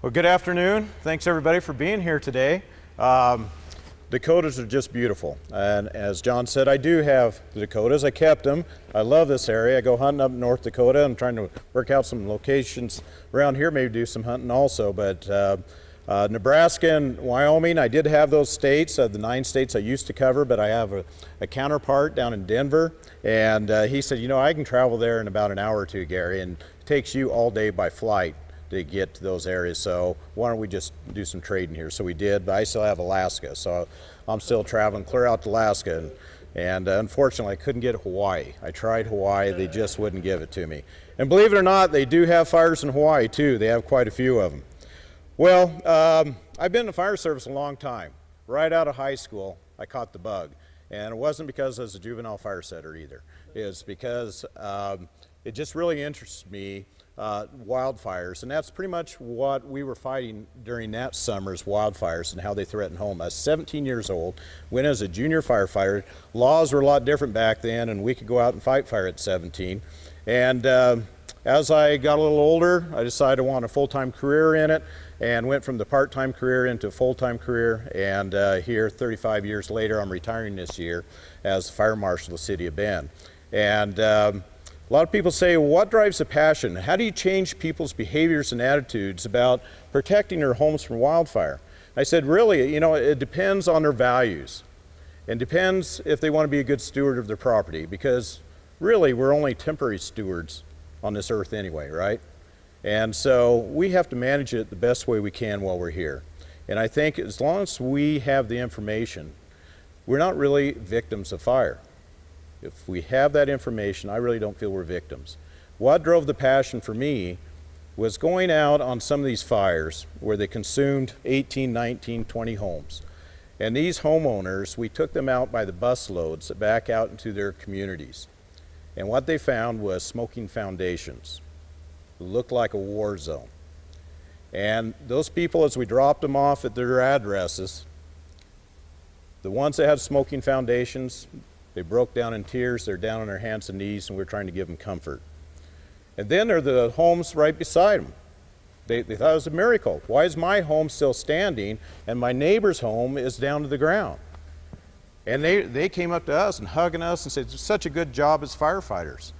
Well, good afternoon. Thanks everybody for being here today. Dakotas are just beautiful, and as John said, I do have the Dakotas. I kept them. I love this area. I go hunting up in North Dakota. I'm trying to work out some locations around here, maybe do some hunting also, but Nebraska and Wyoming, I did have those states, the 9 states I used to cover, but I have a counterpart down in Denver, and he said, you know, I can travel there in about an hour or two, Gary, and it takes you all day by flight to get to those areas, so why don't we just do some trading here? So we did, but I still have Alaska, so I'm still traveling clear out to Alaska, and unfortunately I couldn't get Hawaii. I tried Hawaii, they just wouldn't give it to me. And believe it or not, they do have fires in Hawaii too. They have quite a few of them. Well, I've been in the fire service a long time. Right out of high school, I caught the bug, and it wasn't because I was a juvenile fire setter either. It's because it just really interests me. Wildfires, and that's pretty much what we were fighting during that summer's wildfires and how they threaten home. I was 17 years old, went as a junior firefighter. Laws were a lot different back then, and we could go out and fight fire at 17. And as I got a little older, I decided I wanted a full-time career in it, and went from the part-time career into a full-time career, and here 35 years later, I'm retiring this year as fire marshal of the city of Bend. And a lot of people say, well, what drives a passion? How do you change people's behaviors and attitudes about protecting their homes from wildfire? I said, really, you know, it depends on their values. It depends if they want to be a good steward of their property, because really we're only temporary stewards on this earth anyway, right? And so we have to manage it the best way we can while we're here. And I think as long as we have the information, we're not really victims of fire. If we have that information, I really don't feel we're victims. What drove the passion for me was going out on some of these fires where they consumed 18, 19, 20 homes. And these homeowners, we took them out by the bus loads back out into their communities. And what they found was smoking foundations. It looked like a war zone. And those people, as we dropped them off at their addresses, the ones that had smoking foundations, they broke down in tears. They're down on their hands and knees, and we're trying to give them comfort. And then there are the homes right beside them. They thought it was a miracle. Why is my home still standing and my neighbor's home is down to the ground? And they came up to us and hugging us and said, such a good job as firefighters.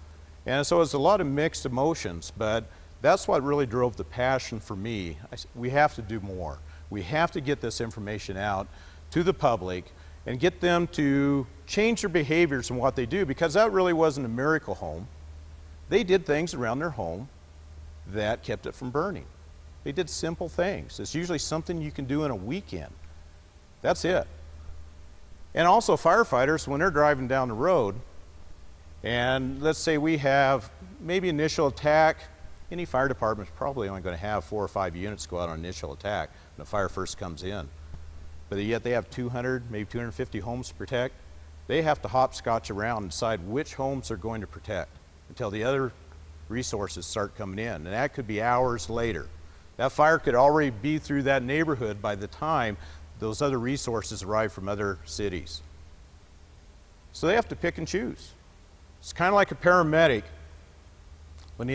And so it's a lot of mixed emotions, but that's what really drove the passion for me. We have to do more. We have to get this information out to the public and get them to change their behaviors and what they do, because that really wasn't a miracle home. They did things around their home that kept it from burning. They did simple things. It's usually something you can do in a weekend. That's it. And also firefighters, when they're driving down the road, and let's say we have maybe initial attack, any fire department's probably only going to have 4 or 5 units go out on initial attack when the fire first comes in. But yet they have 200, maybe 250 homes to protect. They have to hopscotch around and decide which homes they're going to protect until the other resources start coming in. And that could be hours later. That fire could already be through that neighborhood by the time those other resources arrive from other cities. So they have to pick and choose. It's kind of like a paramedic. When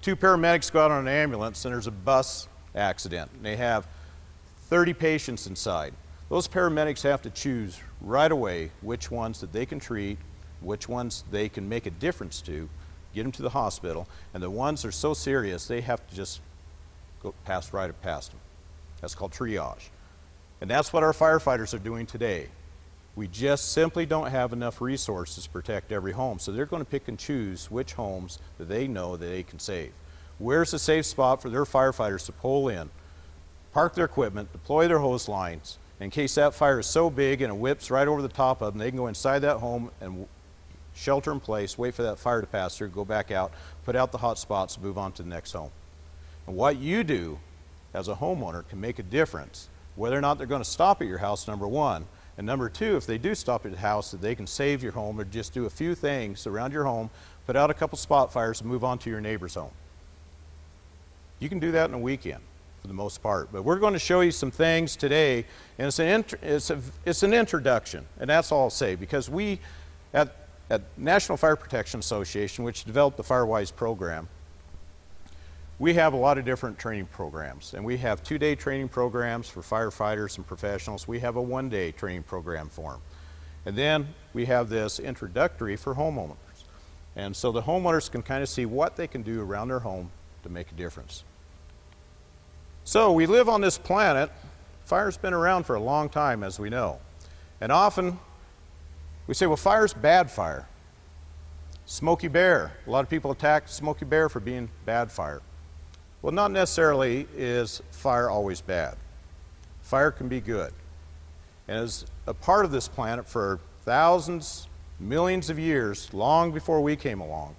2 paramedics go out on an ambulance and there's a bus accident, and they have 30 patients inside. Those paramedics have to choose right away which ones that they can treat, which ones they can make a difference to, get them to the hospital, and the ones that are so serious, they have to just go right past them. That's called triage. And that's what our firefighters are doing today. We just simply don't have enough resources to protect every home, so they're going to pick and choose which homes that they know that they can save. Where's a safe spot for their firefighters to pull in, park their equipment, deploy their hose lines, in case that fire is so big and it whips right over the top of them, they can go inside that home and shelter in place, wait for that fire to pass through, go back out, put out the hot spots, move on to the next home. And what you do as a homeowner can make a difference, whether or not they're going to stop at your house, number one, and number two, if they do stop at the house, that they can save your home or just do a few things around your home, put out a couple spot fires and move on to your neighbor's home. You can do that in a weekend for the most part, but we're going to show you some things today, and it's an introduction, and that's all I'll say, because we at National Fire Protection Association, which developed the Firewise program, we have a lot of different training programs, and we have 2-day training programs for firefighters and professionals. We have a 1-day training program for them. And then we have this introductory for homeowners. And so the homeowners can kind of see what they can do around their home to make a difference. So we live on this planet. Fire's been around for a long time, as we know. And often we say, well, fire's bad fire. Smoky Bear. A lot of people attack Smoky Bear for being bad fire. Well, not necessarily is fire always bad. Fire can be good. And as a part of this planet for thousands, millions of years, long before we came along,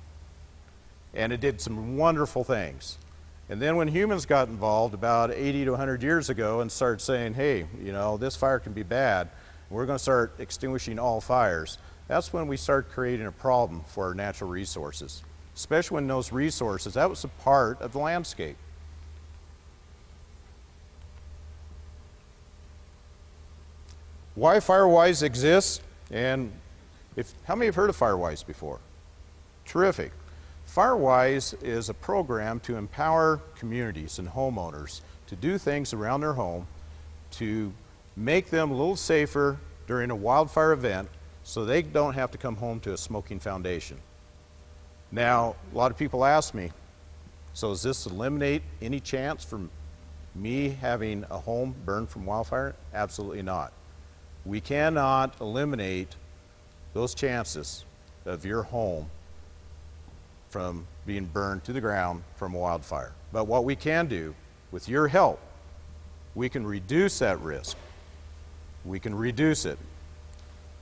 and it did some wonderful things. And then when humans got involved about 80 to 100 years ago and started saying, hey, you know, this fire can be bad, we're going to start extinguishing all fires, that's when we started creating a problem for our natural resources, especially when those resources, that was a part of the landscape. Why Firewise exists, and how many have heard of Firewise before? Terrific. Firewise is a program to empower communities and homeowners to do things around their home to make them a little safer during a wildfire event so they don't have to come home to a smoking foundation. Now, a lot of people ask me, so does this eliminate any chance from me having a home burned from wildfire? Absolutely not. We cannot eliminate those chances of your home from being burned to the ground from a wildfire. But what we can do, with your help, we can reduce that risk. We can reduce it.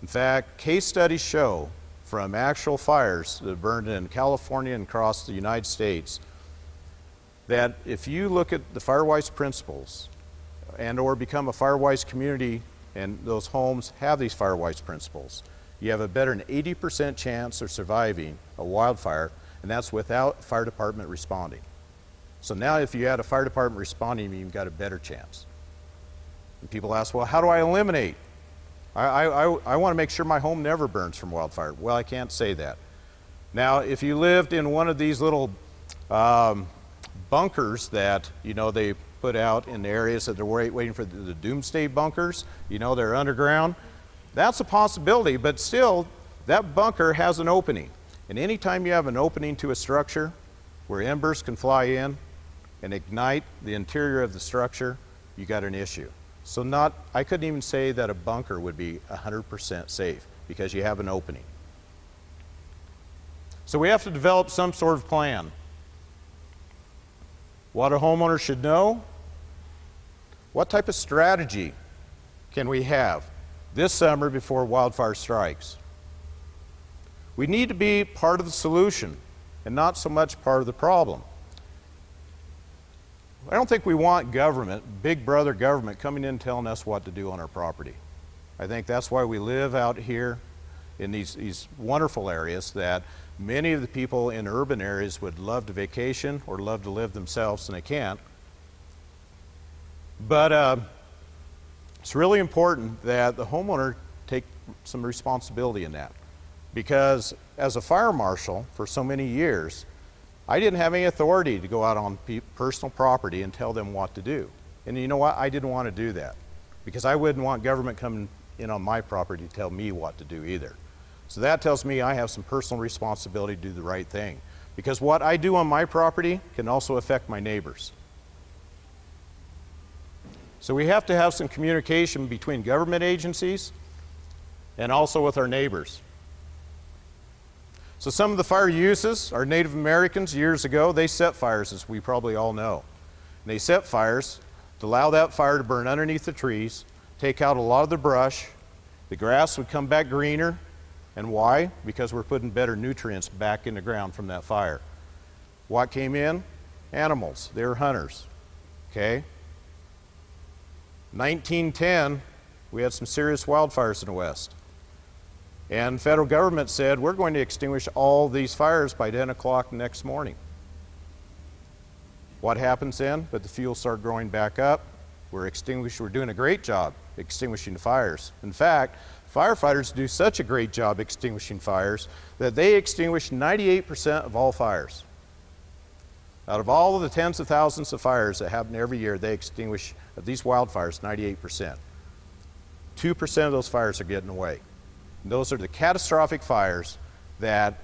In fact, case studies show from actual fires that burned in California and across the United States that if you look at the Firewise principles and or become a Firewise community and those homes have these Firewise principles, you have a better than 80% chance of surviving a wildfire, and that's without fire department responding. So now if you had a fire department responding, you've got a better chance. And people ask, well, how do I eliminate? I want to make sure my home never burns from wildfire. Well, I can't say that. Now, if you lived in one of these little bunkers that, you know, they put out in the areas that they're waiting for the doomsday bunkers, you know, they're underground, that's a possibility, but still, that bunker has an opening. And anytime you have an opening to a structure where embers can fly in and ignite the interior of the structure, you got an issue. So I couldn't even say that a bunker would be 100% safe because you have an opening. So we have to develop some sort of plan. What a homeowner should know, what type of strategy can we have this summer before wildfire strikes? We need to be part of the solution and not so much part of the problem. I don't think we want government, big brother government, coming in and telling us what to do on our property. I think that's why we live out here in these wonderful areas that many of the people in urban areas would love to vacation or love to live themselves, and they can't. But it's really important that the homeowner take some responsibility in that. Because as a fire marshal for so many years, I didn't have any authority to go out on personal property and tell them what to do. And you know what? I didn't want to do that because I wouldn't want government coming in on my property to tell me what to do either. So that tells me I have some personal responsibility to do the right thing, because what I do on my property can also affect my neighbors. So we have to have some communication between government agencies and also with our neighbors. So some of the fire uses, our Native Americans years ago, they set fires, as we probably all know. And they set fires to allow that fire to burn underneath the trees, take out a lot of the brush, the grass would come back greener. And why? Because we're putting better nutrients back in the ground from that fire. What came in? Animals. They were hunters. Okay? 1910, we had some serious wildfires in the West. And the federal government said, we're going to extinguish all these fires by 10 o'clock the next morning. What happens then? But the fuels start growing back up. We're doing a great job extinguishing the fires. In fact, firefighters do such a great job extinguishing fires that they extinguish 98% of all fires. Out of all of the tens of thousands of fires that happen every year, they extinguish, of these wildfires, 98%. 2% of those fires are getting away. And those are the catastrophic fires that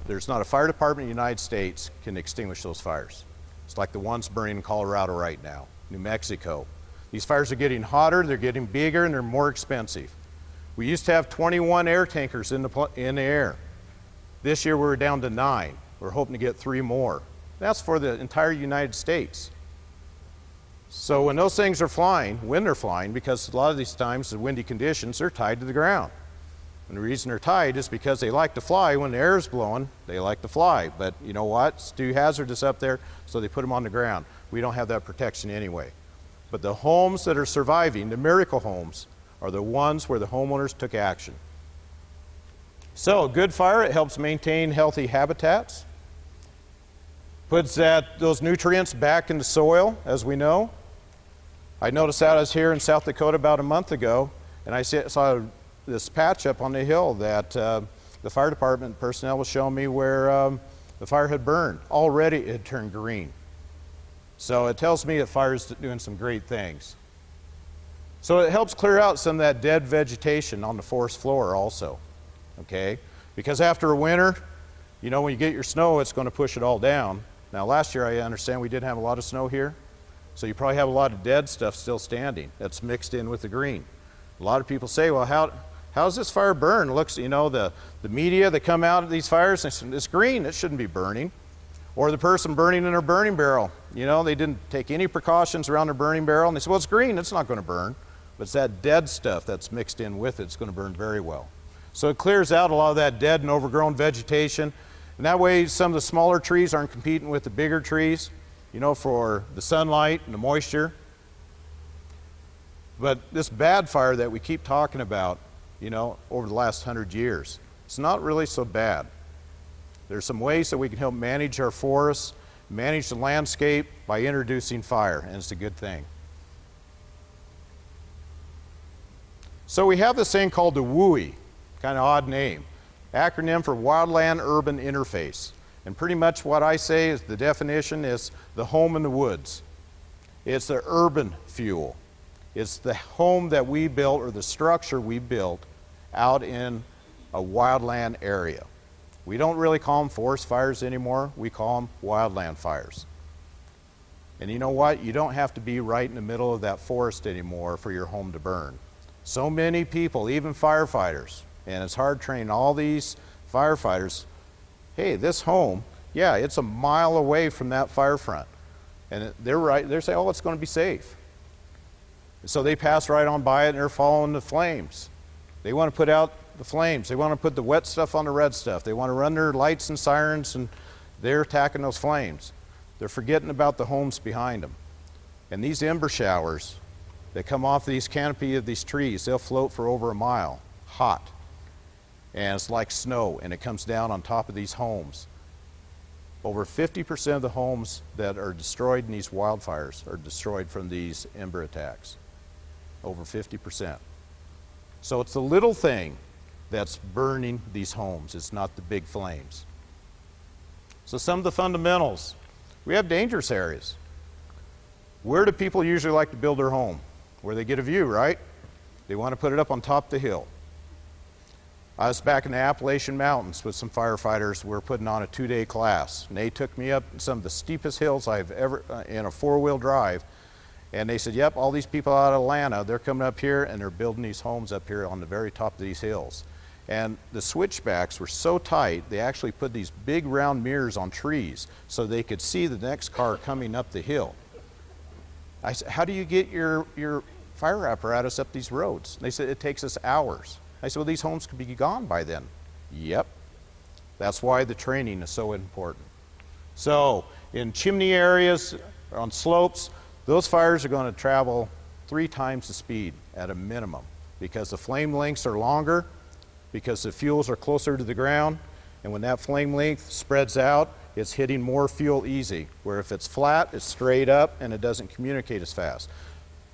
there's not a fire department in the United States can extinguish those fires. It's like the ones burning in Colorado right now, New Mexico. These fires are getting hotter, they're getting bigger, and they're more expensive. We used to have 21 air tankers in the air. This year we're down to 9. We're hoping to get 3 more. That's for the entire United States. So when those things are flying, when they're flying, because a lot of these times the windy conditions are tied to the ground. And the reason they're tied is because they like to fly. When the air is blowing, they like to fly. But you know what? It's too hazardous up there, so they put them on the ground. We don't have that protection anyway. But the homes that are surviving, the miracle homes, are the ones where the homeowners took action. So a good fire, it helps maintain healthy habitats, puts those nutrients back in the soil, as we know. I noticed that I was here in South Dakota about a month ago, and I saw this patch up on the hill that the fire department personnel was showing me where the fire had burned. Already it had turned green. So it tells me that fire is doing some great things. So it helps clear out some of that dead vegetation on the forest floor also, okay? Because after a winter, you know, when you get your snow, it's going to push it all down. Now last year I understand we didn't have a lot of snow here, so you probably have a lot of dead stuff still standing that's mixed in with the green. A lot of people say, well, how's this fire burn? It looks, you know, the media that come out of these fires, and they say, it's green, it shouldn't be burning. Or the person burning in their burning barrel, you know, they didn't take any precautions around their burning barrel, and they say, well, it's green, it's not going to burn. But it's that dead stuff that's mixed in with it, it's going to burn very well. So it clears out a lot of that dead and overgrown vegetation, and that way some of the smaller trees aren't competing with the bigger trees, you know, for the sunlight and the moisture. But this bad fire that we keep talking about, you know, over the last 100 years, it's not really so bad. There's some ways that we can help manage our forests, manage the landscape by introducing fire, and it's a good thing. So we have this thing called the WUI, kind of odd name, acronym for Wildland Urban Interface. And pretty much what I say is the definition is the home in the woods. It's the urban fuel. It's the home that we built, or the structure we built out in a wildland area. We don't really call them forest fires anymore. We call them wildland fires. And you know what? You don't have to be right in the middle of that forest anymore for your home to burn. So many people, even firefighters, and it's hard training all these firefighters, hey, this home, yeah, it's a mile away from that fire front. And they're saying, oh, it's going to be safe. So they pass right on by it and they're following the flames. They want to put out the flames. They want to put the wet stuff on the red stuff. They want to run their lights and sirens, and they're attacking those flames. They're forgetting about the homes behind them. And these ember showers that come off these canopy of these trees, they'll float for over a mile, hot. And it's like snow, and it comes down on top of these homes. Over 50% of the homes that are destroyed in these wildfires are destroyed from these ember attacks. Over 50%. So it's the little thing that's burning these homes. It's not the big flames. So some of the fundamentals. We have dangerous areas. Where do people usually like to build their home? Where they get a view, right? They want to put it up on top of the hill. I was back in the Appalachian Mountains with some firefighters. We were putting on a 2-day class, and they took me up some of the steepest hills I've ever, in a 4-wheel drive, and they said, yep, all these people out of Atlanta, they're coming up here and they're building these homes up here on the very top of these hills. And the switchbacks were so tight, they actually put these big round mirrors on trees so they could see the next car coming up the hill. I said, how do you get your fire apparatus up these roads? They said, it takes us hours. I said, well, these homes could be gone by then. Yep. That's why the training is so important. So in chimney areas, on slopes, those fires are going to travel 3 times the speed at a minimum, because the flame lengths are longer, because the fuels are closer to the ground, and when that flame length spreads out, it's hitting more fuel easy, where if it's flat, it's straight up, and it doesn't communicate as fast.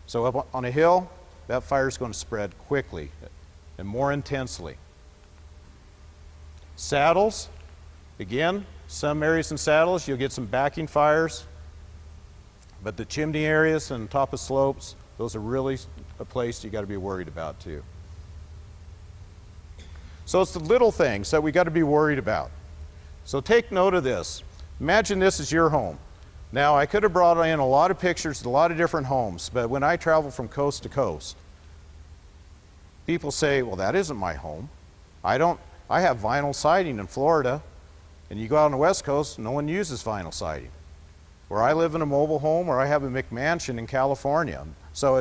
So up on a hill, that fire is going to spread quickly and more intensely. Saddles, again, Some areas and saddles, you'll get some backing fires, but the chimney areas and top of slopes, those are really a place you got to be worried about too. So it's the little things that we got to be worried about. So take note of this. Imagine this is your home. Now, I could have brought in a lot of pictures of a lot of different homes, but when I travel from coast to coast, people say, well, that isn't my home. I have vinyl siding in Florida, and you go out on the West Coast, no one uses vinyl siding. Or I live in a mobile home, or I have a McMansion in California. So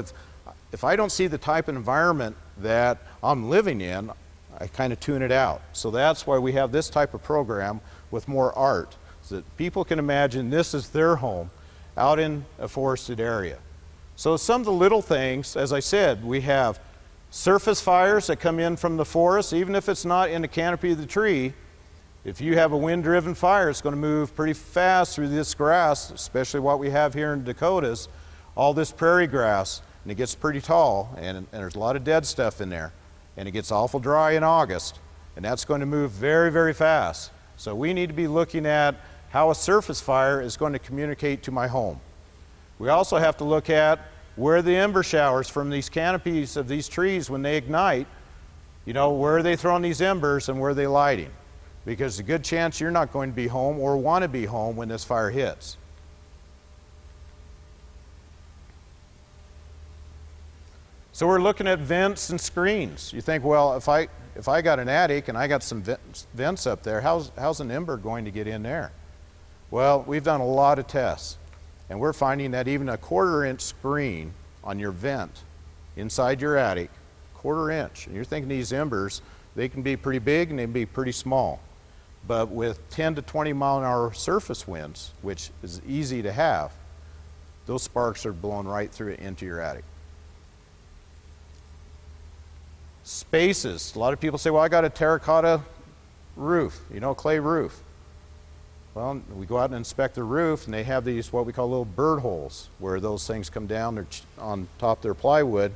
if I don't see the type of environment that I'm living in, I kind of tune it out. So that's why we have this type of program with more art, so that people can imagine this is their home out in a forested area. So some of the little things, as I said, we have surface fires that come in from the forest, even if it's not in the canopy of the tree. If you have a wind-driven fire, it's going to move pretty fast through this grass, especially what we have here in Dakotas, all this prairie grass, and it gets pretty tall, and there's a lot of dead stuff in there, and it gets awful dry in August, and that's going to move very, very fast. So we need to be looking at how a surface fire is going to communicate to my home. We also have to look at where the ember showers from these canopies of these trees, when they ignite, you know, where are they throwing these embers and where are they lighting? Because there's a good chance you're not going to be home or want to be home when this fire hits. So we're looking at vents and screens. You think, well, if I got an attic and I got some vents up there, how's an ember going to get in there? Well, we've done a lot of tests, and we're finding that even a 1/4 inch screen on your vent inside your attic, 1/4 inch, and you're thinking these embers, they can be pretty big and they can be pretty small. But with 10 to 20 mile an hour surface winds, which is easy to have, those sparks are blown right through it into your attic. Spaces. A lot of people say, well, I got a terracotta roof, you know, clay roof. Well, we go out and inspect the roof, and they have these what we call little bird holes where those things come down. They're on top of their plywood.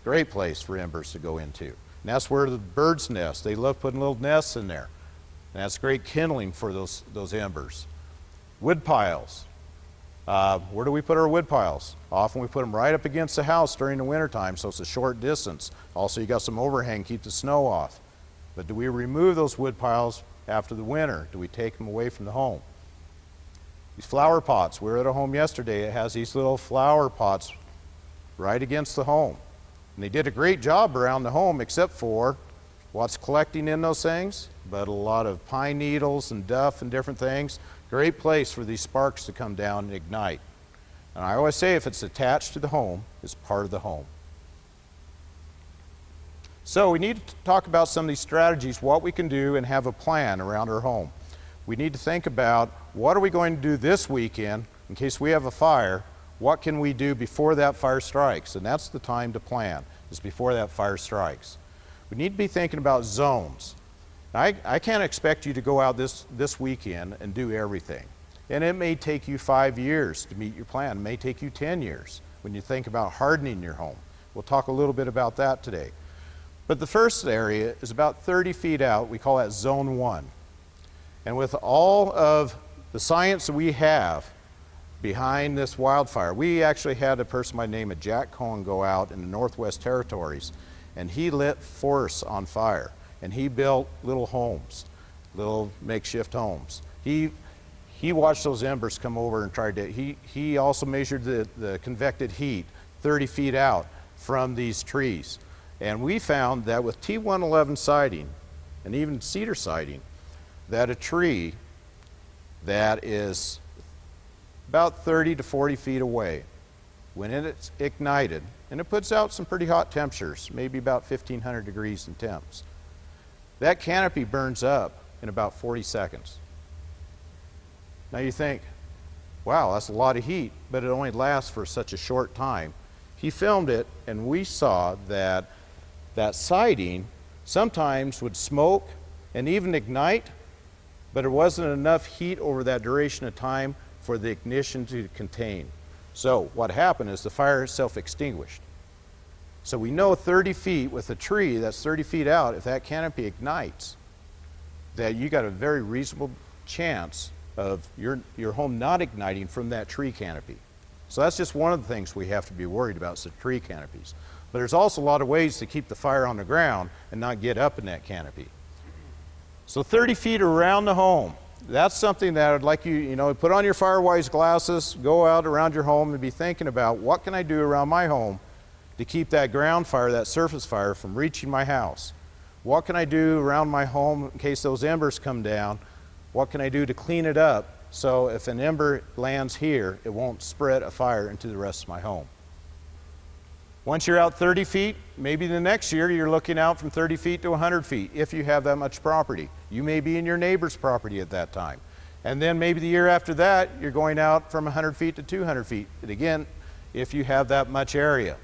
Great place for embers to go into. And that's where the birds nest. They love putting little nests in there. And that's great kindling for those embers. Wood piles. Where do we put our wood piles? Often we put them right up against the house during the wintertime, so it's a short distance. Also, you got some overhang, keep the snow off. But do we remove those wood piles after the winter? Do we take them away from the home? These flower pots. We were at a home yesterday. It has these little flower pots right against the home. And they did a great job around the home, except for what's collecting in those things, but a lot of pine needles and duff and different things. Great place for these sparks to come down and ignite. And I always say if it's attached to the home, it's part of the home. So we need to talk about some of these strategies, what we can do, and have a plan around our home. We need to think about what are we going to do this weekend in case we have a fire. What can we do before that fire strikes? And that's the time to plan, is before that fire strikes. We need to be thinking about zones. I can't expect you to go out this weekend and do everything. And it may take you 5 years to meet your plan. It may take you 10 years when you think about hardening your home. We'll talk a little bit about that today. But the first area is about 30 feet out. We call that Zone 1. And with all of the science that we have behind this wildfire, we actually had a person by the name of Jack Cohen go out in the Northwest Territories, and he lit forests on fire. And he built little homes, little makeshift homes. He watched those embers come over and tried to, he also measured the convected heat 30 feet out from these trees. And we found that with T111 siding, and even cedar siding, that a tree that is about 30 to 40 feet away, when it's ignited, and it puts out some pretty hot temperatures, maybe about 1,500 degrees in temps, that canopy burns up in about 40 seconds. Now you think, wow, that's a lot of heat, but it only lasts for such a short time. He filmed it, and we saw that that siding sometimes would smoke and even ignite, but there wasn't enough heat over that duration of time for the ignition to contain. So what happened is the fire itself extinguished. So we know 30 feet with a tree that's 30 feet out, if that canopy ignites, that you got a very reasonable chance of your home not igniting from that tree canopy. So that's just one of the things we have to be worried about, is the tree canopies. But there's also a lot of ways to keep the fire on the ground and not get up in that canopy. So 30 feet around the home, that's something that I'd like you, put on your Firewise glasses, go out around your home and be thinking about, what can I do around my home to keep that ground fire, that surface fire, from reaching my house? What can I do around my home in case those embers come down? What can I do to clean it up so if an ember lands here, it won't spread a fire into the rest of my home? Once you're out 30 feet, maybe the next year you're looking out from 30 feet to 100 feet if you have that much property. You may be in your neighbor's property at that time. And then maybe the year after that, you're going out from 100 feet to 200 feet. And again, if you have that much area.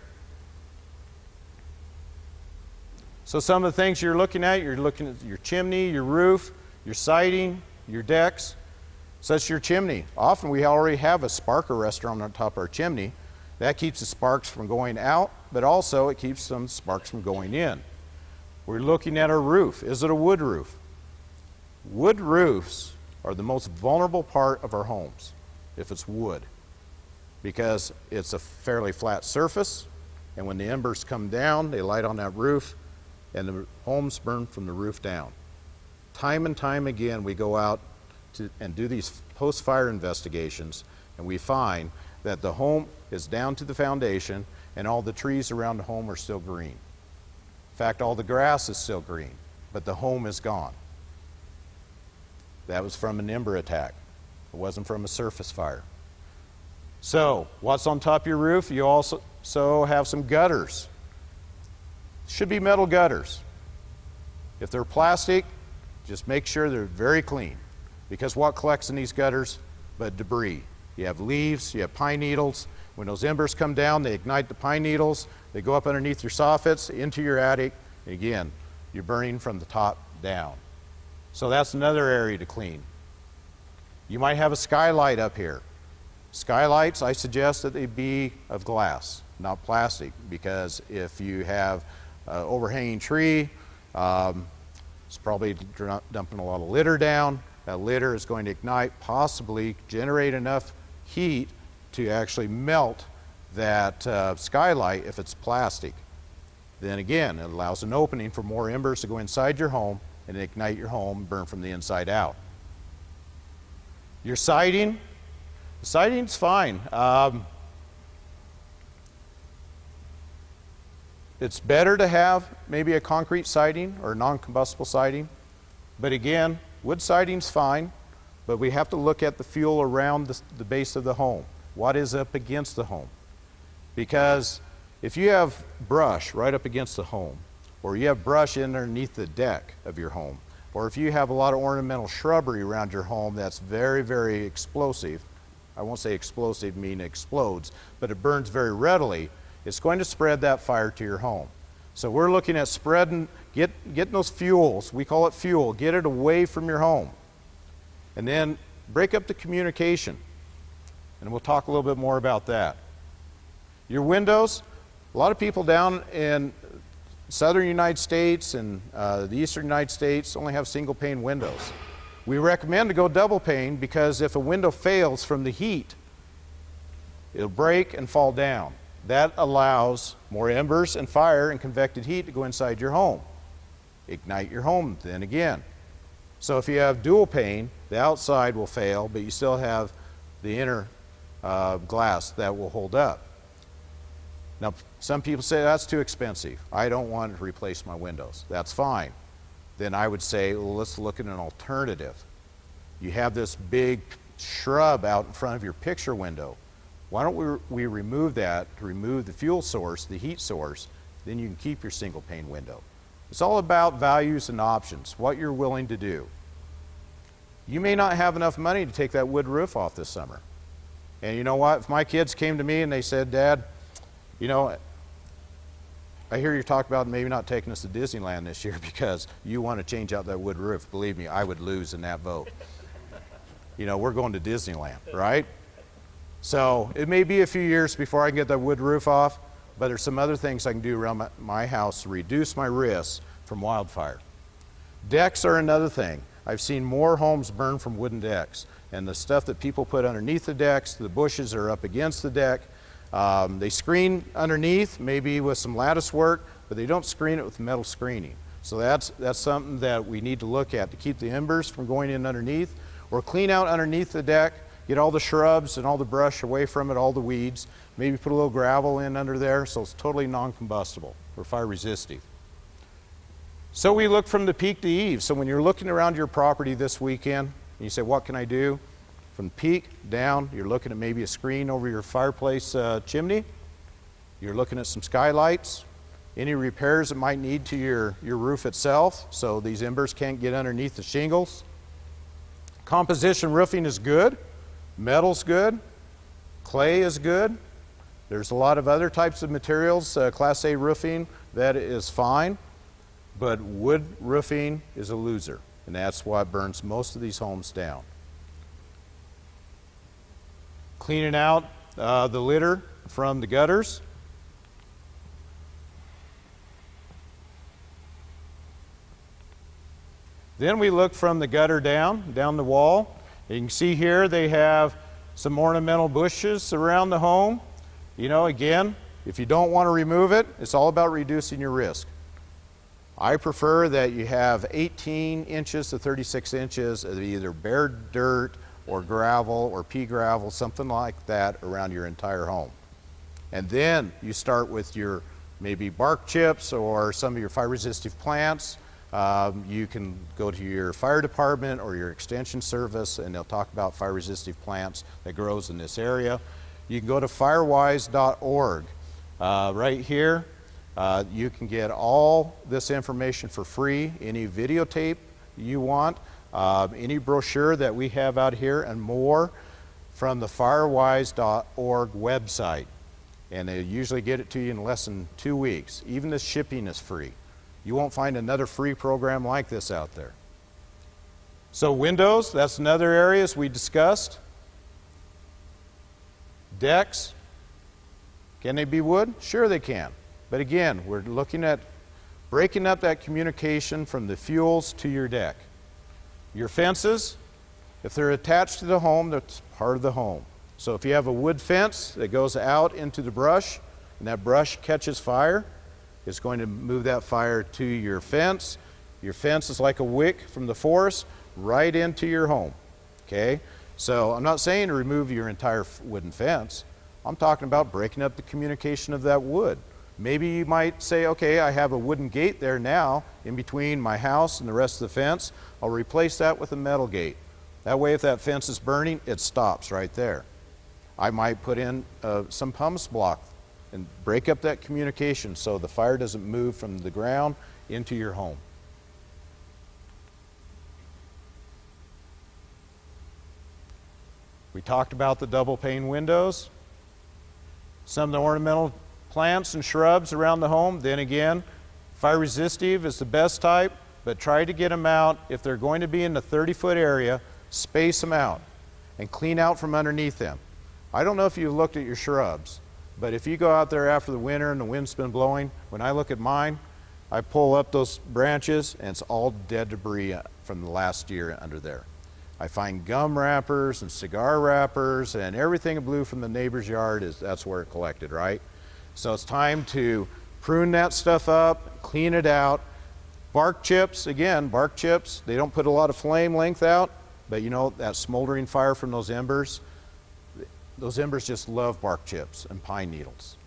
So some of the things you're looking at your chimney, your roof, your siding, your decks. Such as your chimney. Often we already have a spark arrestor on top of our chimney. That keeps the sparks from going out, but also it keeps some sparks from going in. We're looking at our roof. Is it a wood roof? Wood roofs are the most vulnerable part of our homes, if it's wood, because it's a fairly flat surface, and when the embers come down, they light on that roof, and the homes burn from the roof down. Time and time again, we go out and do these post-fire investigations, and we find that the home is down to the foundation and all the trees around the home are still green. In fact, all the grass is still green, but the home is gone. That was from an ember attack. It wasn't from a surface fire. So, what's on top of your roof? You also have some gutters. Should be metal gutters. If they're plastic, just make sure they're very clean, because what collects in these gutters but debris? You have leaves, you have pine needles. When those embers come down, they ignite the pine needles, they go up underneath your soffits, into your attic, and again, you're burning from the top down. So that's another area to clean. You might have a skylight up here. Skylights, I suggest that they be of glass, not plastic, because if you have an overhanging tree, it's probably dumping a lot of litter down. That litter is going to ignite, possibly generate enough heat to actually melt that skylight if it's plastic. Then again, it allows an opening for more embers to go inside your home and ignite your home and burn from the inside out. Your siding, the siding's fine. It's better to have maybe a concrete siding or non-combustible siding, but again, wood siding's fine. But we have to look at the fuel around the base of the home. What is up against the home? Because if you have brush right up against the home, or you have brush underneath the deck of your home, or if you have a lot of ornamental shrubbery around your home that's very, very explosive, I won't say explosive meaning it explodes, but it burns very readily, it's going to spread that fire to your home. So we're looking at spreading, getting those fuels, we call it fuel, get it away from your home. And then break up the communication. And we'll talk a little bit more about that. Your windows, a lot of people down in southern United States and the eastern United States only have single pane windows. We recommend to go double pane because if a window fails from the heat, it'll break and fall down. That allows more embers and fire and convected heat to go inside your home. Ignite your home then again. So if you have dual pane, the outside will fail, but you still have the inner glass that will hold up. Now, some people say that's too expensive. I don't want to replace my windows. That's fine. Then I would say, well, let's look at an alternative. You have this big shrub out in front of your picture window. Why don't we remove that to remove the fuel source, the heat source, then you can keep your single pane window. It's all about values and options, what you're willing to do. You may not have enough money to take that wood roof off this summer. And you know what? If my kids came to me and they said, Dad, you know, I hear you talk about maybe not taking us to Disneyland this year because you want to change out that wood roof. Believe me, I would lose in that vote. You know, we're going to Disneyland, right? So it may be a few years before I can get that wood roof off, but there's some other things I can do around my house to reduce my risk from wildfire. Decks are another thing. I've seen more homes burn from wooden decks. And the stuff that people put underneath the decks, the bushes are up against the deck. They screen underneath, maybe with some lattice work, but they don't screen it with metal screening. So that's something that we need to look at to keep the embers from going in underneath, or clean out underneath the deck, get all the shrubs and all the brush away from it, all the weeds, maybe put a little gravel in under there so it's totally non-combustible or fire resistive. So we look from the peak to eave. So when you're looking around your property this weekend, and you say, what can I do? From peak down, you're looking at maybe a screen over your fireplace chimney. You're looking at some skylights, any repairs that might need to your roof itself so these embers can't get underneath the shingles. Composition roofing is good. Metal's good. Clay is good. There's a lot of other types of materials, Class A roofing, that is fine. But wood roofing is a loser, and that's what burns most of these homes down. Cleaning out the litter from the gutters. Then we look from the gutter down the wall. You can see here they have some ornamental bushes around the home. You know, again, if you don't want to remove it, it's all about reducing your risk. I prefer that you have 18 inches to 36 inches of either bare dirt or gravel or pea gravel, something like that around your entire home. And then you start with your maybe bark chips or some of your fire resistive plants. You can go to your fire department or your extension service and they'll talk about fire resistive plants that grows in this area. You can go to firewise.org. Right here, you can get all this information for free, any videotape you want, any brochure that we have out here and more from the firewise.org website. And they usually get it to you in less than 2 weeks. Even the shipping is free. You won't find another free program like this out there. So windows, that's another area as we discussed. Decks, can they be wood? Sure they can. But again, we're looking at breaking up that communication from the fuels to your deck. Your fences, if they're attached to the home, that's part of the home. So if you have a wood fence that goes out into the brush and that brush catches fire, it's going to move that fire to your fence. Your fence is like a wick from the forest right into your home. Okay? So I'm not saying to remove your entire wooden fence. I'm talking about breaking up the communication of that wood. Maybe you might say, okay, I have a wooden gate there now in between my house and the rest of the fence. I'll replace that with a metal gate. That way if that fence is burning, it stops right there. I might put in some pumice block and break up that communication so the fire doesn't move from the ground into your home. We talked about the double pane windows, some of the ornamental plants and shrubs around the home. Then again, fire resistive is the best type, but try to get them out. If they're going to be in the 30-foot area, space them out and clean out from underneath them. I don't know if you've looked at your shrubs, but if you go out there after the winter and the wind's been blowing, when I look at mine, I pull up those branches and it's all dead debris from the last year under there. I find gum wrappers and cigar wrappers and everything blue from the neighbor's yard, that's where it collected, right? So it's time to prune that stuff up, clean it out. Bark chips, again, bark chips, they don't put a lot of flame length out, but you know, that smoldering fire from those embers just love bark chips and pine needles.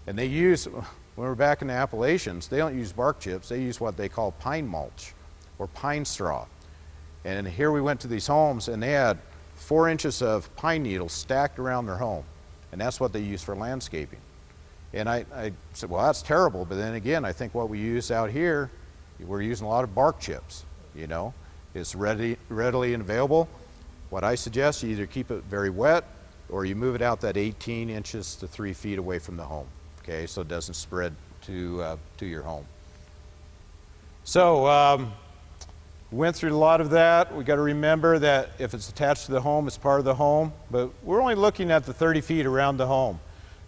And they use, when we're back in the Appalachians, they don't use bark chips, they use what they call pine mulch or pine straw. And here we went to these homes and they had 4 inches of pine needles stacked around their home. And that's what they use for landscaping. And I said, well, that's terrible. But then again, I think what we use out here, we're using a lot of bark chips, you know. It's readily available. What I suggest, you either keep it very wet or you move it out that 18 inches to 3 feet away from the home, okay, so it doesn't spread to your home. So went through a lot of that. We got to remember that if it's attached to the home, it's part of the home, but we're only looking at the 30 feet around the home.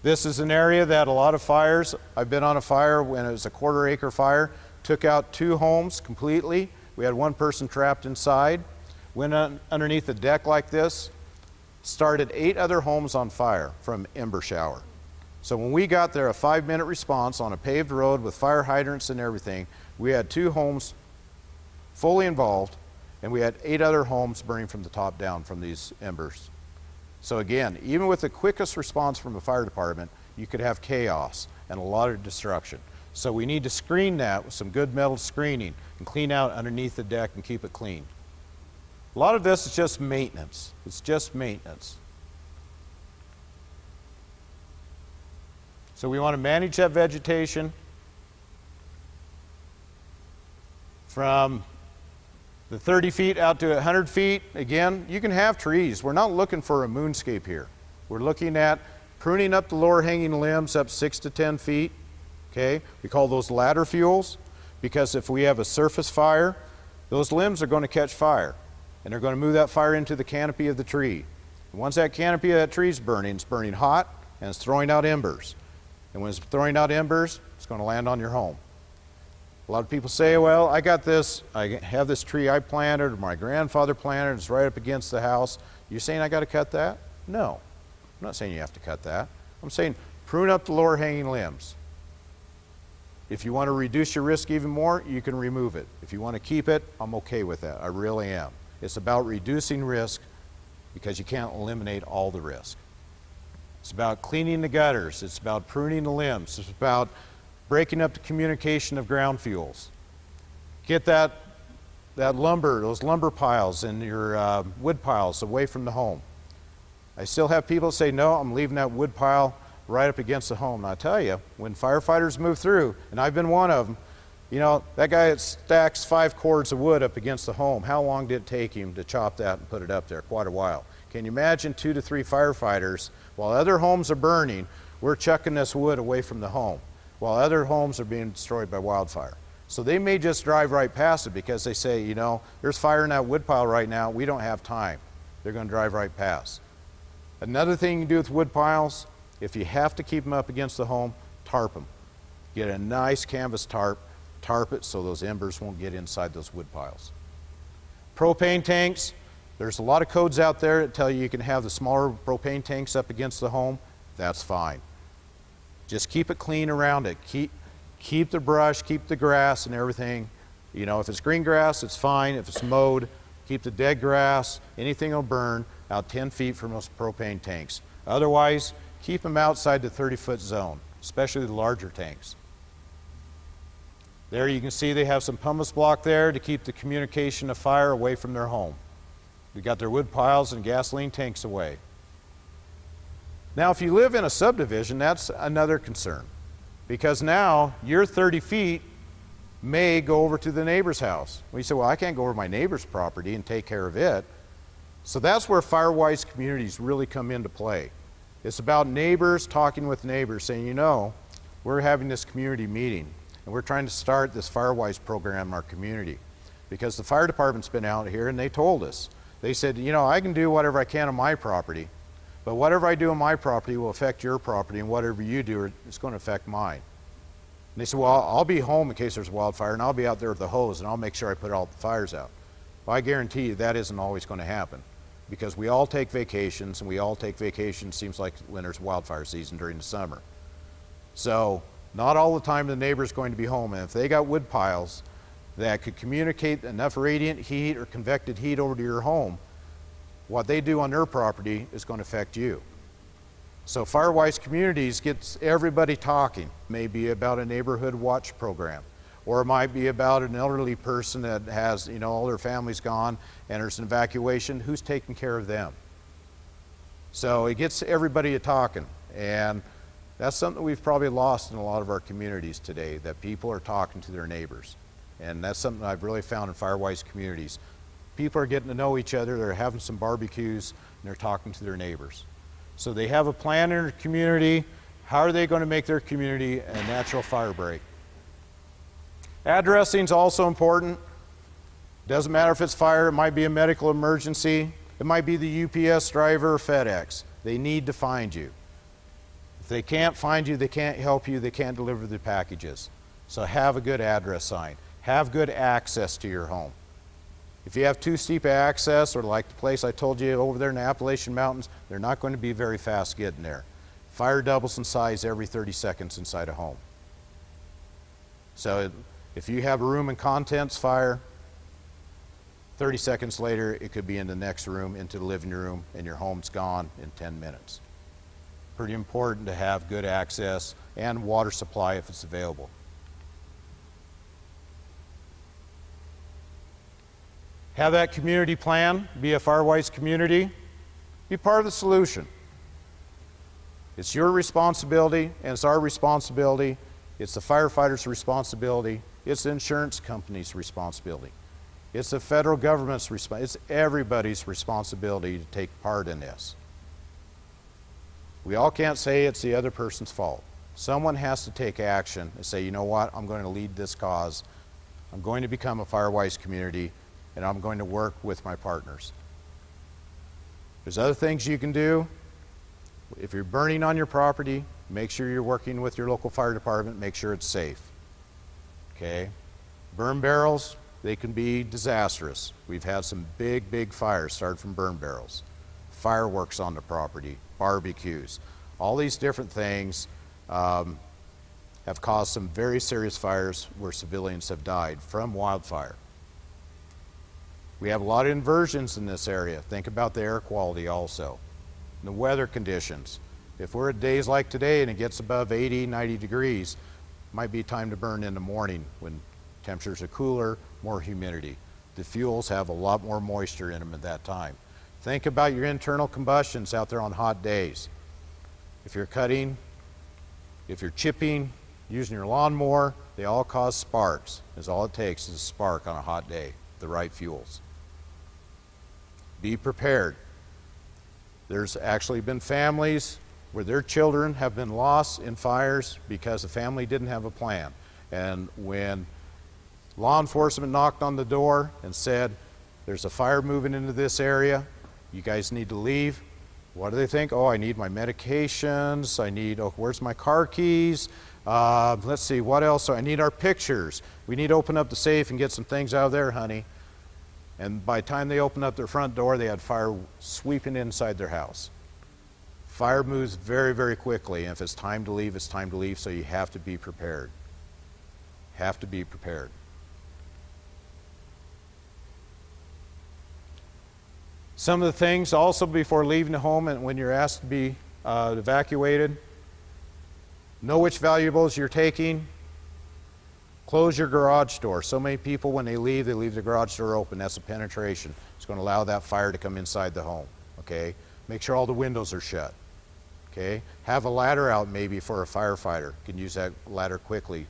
This is an area that a lot of fires, I've been on a fire when it was a 1/4 acre fire, took out 2 homes completely. We had one person trapped inside, went underneath the deck like this, started 8 other homes on fire from ember shower. So when we got there, a 5-minute response on a paved road with fire hydrants and everything, we had 2 homes fully involved, and we had 8 other homes burning from the top down from these embers. So again, even with the quickest response from the fire department, you could have chaos and a lot of destruction. So we need to screen that with some good metal screening and clean out underneath the deck and keep it clean. A lot of this is just maintenance. It's just maintenance. So we want to manage that vegetation from the 30 feet out to 100 feet. Again, you can have trees. We're not looking for a moonscape here. We're looking at pruning up the lower hanging limbs up 6 to 10 feet. Okay, we call those ladder fuels, because if we have a surface fire, those limbs are going to catch fire, and they're going to move that fire into the canopy of the tree. And once that canopy of that tree is burning, it's burning hot and it's throwing out embers. And when it's throwing out embers, it's going to land on your home. A lot of people say, well, I have this tree I planted, or my grandfather planted, it's right up against the house. You're saying I got to cut that? No, I'm not saying you have to cut that. I'm saying prune up the lower hanging limbs. If you want to reduce your risk even more, you can remove it. If you want to keep it, I'm okay with that. I really am. It's about reducing risk, because you can't eliminate all the risk. It's about cleaning the gutters. It's about pruning the limbs. It's about breaking up the communication of ground fuels. Get that lumber, those lumber piles and your wood piles away from the home. I still have people say, no, I'm leaving that wood pile right up against the home. And I tell you, when firefighters move through, and I've been one of them, you know, that guy that stacks 5 cords of wood up against the home, how long did it take him to chop that and put it up there? Quite a while. Can you imagine 2 to 3 firefighters, while other homes are burning, we're chucking this wood away from the home, while other homes are being destroyed by wildfire. So they may just drive right past it because they say, you know, there's fire in that wood pile right now, we don't have time. They're going to drive right past. Another thing you can do with wood piles, if you have to keep them up against the home, tarp them. Get a nice canvas tarp, tarp it so those embers won't get inside those wood piles. Propane tanks, there's a lot of codes out there that tell you can have the smaller propane tanks up against the home. That's fine. Just keep it clean around it. Keep the brush, keep the grass and everything. You know, if it's green grass, it's fine. If it's mowed, keep the dead grass, anything will burn out 10 feet from those propane tanks. Otherwise, keep them outside the 30-foot zone, especially the larger tanks. There you can see they have some pumice block there to keep the communication of fire away from their home. They got their wood piles and gasoline tanks away. Now, if you live in a subdivision, that's another concern, because now your 30 feet may go over to the neighbor's house. We say, well, I can't go over my neighbor's property and take care of it. So that's where Firewise communities really come into play. It's about neighbors talking with neighbors, saying, you know, we're having this community meeting, and we're trying to start this Firewise program in our community, because the fire department's been out here and they told us. They said, you know, I can do whatever I can on my property, but whatever I do on my property will affect your property, and whatever you do, it's going to affect mine. And they said, well, I'll be home in case there's a wildfire, and I'll be out there with the hose, and I'll make sure I put all the fires out. Well, I guarantee you that isn't always going to happen, because we all take vacations, and we all take vacations, seems like when there's wildfire season during the summer. So not all the time the neighbor's going to be home, and if they got wood piles that could communicate enough radiant heat or convected heat over to your home, what they do on their property is going to affect you. So Firewise communities gets everybody talking. Maybe about a neighborhood watch program, or it might be about an elderly person that has, you know, all their family's gone and there's an evacuation. Who's taking care of them? So it gets everybody talking, and that's something we've probably lost in a lot of our communities today, that people are talking to their neighbors. And that's something I've really found in Firewise communities. People are getting to know each other, they're having some barbecues, and they're talking to their neighbors. So they have a plan in their community. How are they going to make their community a natural fire break? Addressing is also important. Doesn't matter if it's fire, it might be a medical emergency, it might be the UPS driver or FedEx. They need to find you. If they can't find you, they can't help you, they can't deliver the packages. So have a good address sign. Have good access to your home. If you have too steep access, or like the place I told you over there in the Appalachian Mountains, they're not going to be very fast getting there. Fire doubles in size every 30 seconds inside a home. So if you have a room and contents fire, 30 seconds later, it could be in the next room, into the living room, and your home's gone in 10 minutes. Pretty important to have good access and water supply if it's available. Have that community plan, be a Firewise community, be part of the solution. It's your responsibility, and it's our responsibility. It's the firefighters' responsibility. It's the insurance company's responsibility. It's the federal government's responsibility. It's everybody's responsibility to take part in this. We all can't say it's the other person's fault. Someone has to take action and say, you know what, I'm going to lead this cause. I'm going to become a Firewise community, and I'm going to work with my partners. There's other things you can do. If you're burning on your property, make sure you're working with your local fire department, make sure it's safe. Okay? Burn barrels, they can be disastrous. We've had some big fires start from burn barrels. Fireworks on the property, barbecues. All these different things have caused some very serious fires where civilians have died from wildfire. We have a lot of inversions in this area. Think about the air quality also. And the weather conditions. If we're at days like today and it gets above 80, 90 degrees, it might be time to burn in the morning when temperatures are cooler, more humidity. The fuels have a lot more moisture in them at that time. Think about your internal combustions out there on hot days. If you're cutting, if you're chipping, using your lawnmower, they all cause sparks. That's all it takes is a spark on a hot day, the right fuels. Be prepared. There's actually been families where their children have been lost in fires because the family didn't have a plan. And when law enforcement knocked on the door and said, there's a fire moving into this area, you guys need to leave, what do they think? Oh, I need my medications, I need, oh, where's my car keys? Let's see, what else? I need our pictures. We need to open up the safe and get some things out of there, honey. And by the time they opened up their front door, they had fire sweeping inside their house. Fire moves very quickly, and if it's time to leave, it's time to leave, so you have to be prepared. Have to be prepared. Some of the things also before leaving the home and when you're asked to be evacuated, know which valuables you're taking. Close your garage door. So many people, when they leave the garage door open. That's a penetration. It's going to allow that fire to come inside the home. Okay? Make sure all the windows are shut. Okay? Have a ladder out maybe for a firefighter. You can use that ladder quickly.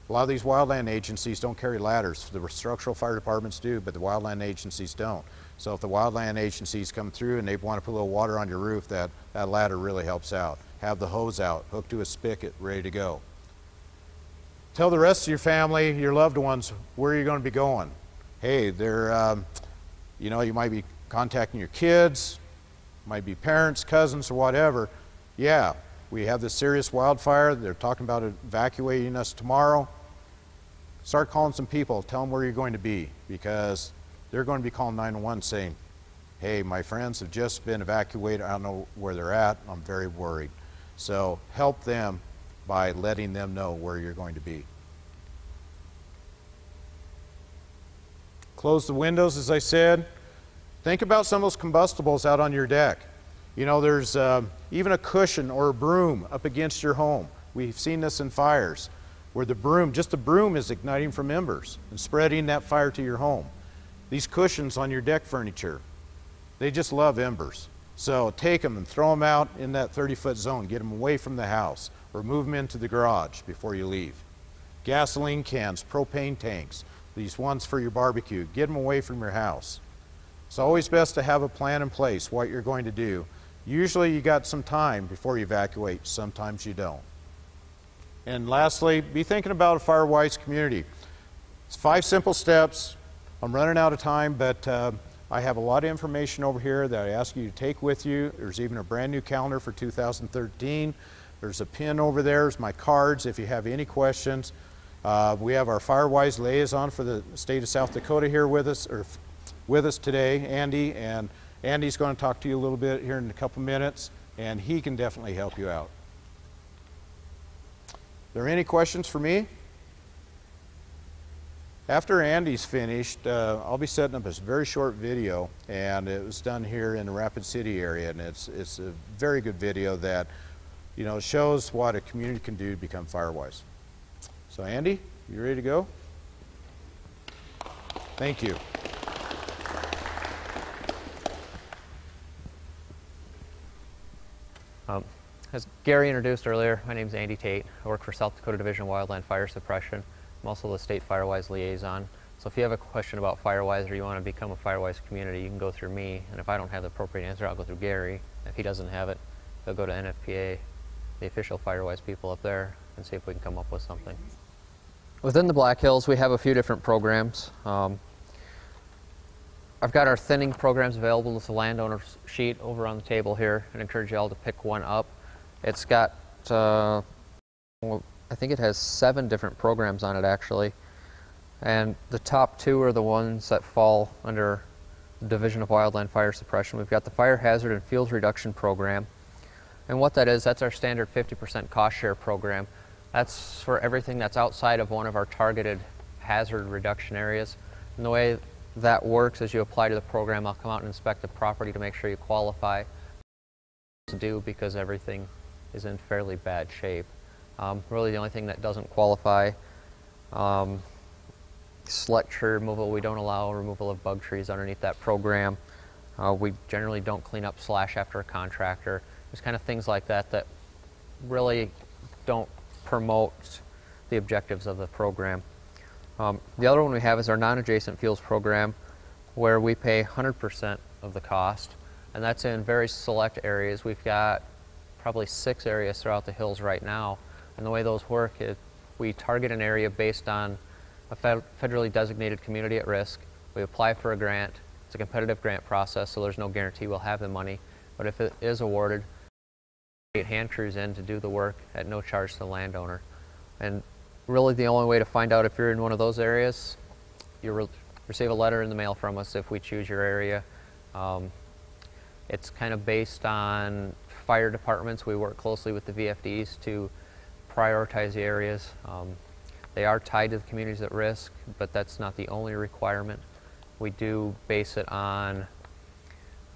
A lot of these wildland agencies don't carry ladders. The structural fire departments do, but the wildland agencies don't. So if the wildland agencies come through and they want to put a little water on your roof, that ladder really helps out. Have the hose out, hooked to a spigot, ready to go. Tell the rest of your family, your loved ones, where you're going to be going. Hey, they're, you know, you might be contacting your kids, might be parents, cousins, or whatever. Yeah, we have this serious wildfire. They're talking about evacuating us tomorrow. Start calling some people. Tell them where you're going to be, because they're going to be calling 911 saying, hey, my friends have just been evacuated. I don't know where they're at. I'm very worried. So help them by letting them know where you're going to be. Close the windows, as I said. Think about some of those combustibles out on your deck. You know, there's even a cushion or a broom up against your home. We've seen this in fires, where the broom, just the broom, is igniting from embers and spreading that fire to your home. These cushions on your deck furniture, they just love embers. So take them and throw them out in that 30-foot zone. Get them away from the house, or move them into the garage before you leave. Gasoline cans, propane tanks, these ones for your barbecue, get them away from your house. It's always best to have a plan in place, what you're going to do. Usually you got some time before you evacuate, sometimes you don't. And lastly, be thinking about a Firewise community. It's 5 simple steps. I'm running out of time, but I have a lot of information over here that I ask you to take with you. There's even a brand new calendar for 2013. There's a pin over there. There's my cards if you have any questions. We have our Firewise liaison for the state of South Dakota here with us, or with us today, Andy, and Andy's going to talk to you a little bit here in a couple minutes, and he can definitely help you out. Are there any questions for me? After Andy's finished, I'll be setting up a very short video, and it was done here in the Rapid City area, and it's a very good video that, you know, shows what a community can do to become Firewise. So Andy, you ready to go? Thank you. As Gary introduced earlier, my name is Andy Tate. I work for South Dakota Division of Wildland Fire Suppression. I'm also the state Firewise liaison. So if you have a question about Firewise or you want to become a Firewise community, you can go through me. And if I don't have the appropriate answer, I'll go through Gary. If he doesn't have it, he'll go to NFPA, the official Firewise people up there, and see if we can come up with something. Within the Black Hills, we have a few different programs. I've got our thinning programs available with the landowner sheet over on the table here, and encourage you all to pick one up. It's got, I think it has 7 different programs on it actually, and the top 2 are the ones that fall under the Division of Wildland Fire Suppression. We've got the Fire Hazard and Fuels Reduction Program, and what that is, that's our standard 50% cost share program. That's for everything that's outside of one of our targeted hazard reduction areas. And the way that works is you apply to the program, I'll come out and inspect the property to make sure you qualify to do, because everything is in fairly bad shape. Really the only thing that doesn't qualify, select tree removal. We don't allow removal of bug trees underneath that program. We generally don't clean up slash after a contractor. There's kind of things like that that really don't promote the objectives of the program. The other one we have is our non-adjacent fuels program, where we pay 100% of the cost, and that's in very select areas. We've got probably 6 areas throughout the hills right now. And the way those work is we target an area based on a federally designated community at risk. We apply for a grant. It's a competitive grant process, so there's no guarantee we'll have the money. But if it is awarded, we get hand crews in to do the work at no charge to the landowner. And really the only way to find out if you're in one of those areas, you receive a letter in the mail from us if we choose your area. It's kind of based on fire departments. We work closely with the VFDs to prioritize the areas. They are tied to the communities at risk, but that's not the only requirement. We do base it on,